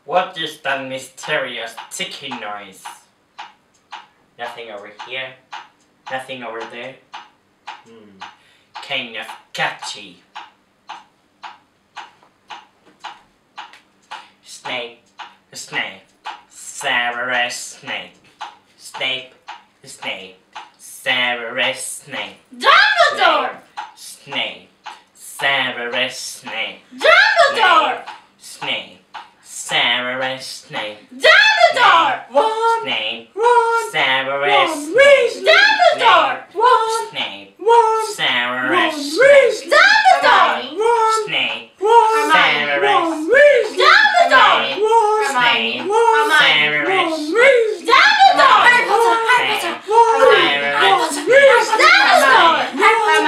What is that mysterious ticking noise? Nothing over here, nothing over there. Kind of catchy. Snape, Snape, Severus Snape. Snape, Snape, Severus Snape. Dumbledore! Snape, Severus Snape. Dumbledore! Snape, Severus Snape. Dumbledore! Snape, Ron! Severus Ron Weasley! Dumbledore! Ron! Snape, Ron! Severus Ron Snape. Weasley! Dumbledore! Ron! Snape, Ron! Severus Ron Weasley! Dumbledore! Ron! Snape, Ron! Severus Ron Weasley! Dumbledore! Harry Potter! Snape, Ron Weasley!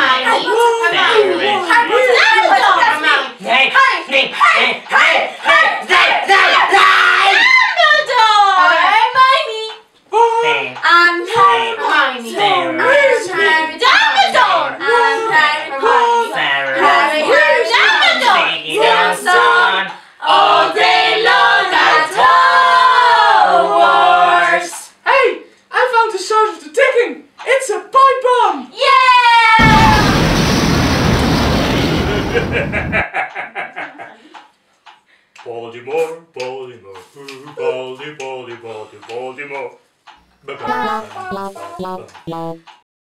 Dumbledore! Hermione. Snape, Snape, Snape, I'm Hermione. Snape, Harry Dumbledore. I'm Harry Dumbledore. Samson. All day long at Hogwarts. Hey! I found the source of the ticking! It's a pipe bomb! Yeah! Baltimore, Baltimore, Baltimore, Baltimore, Baltimore.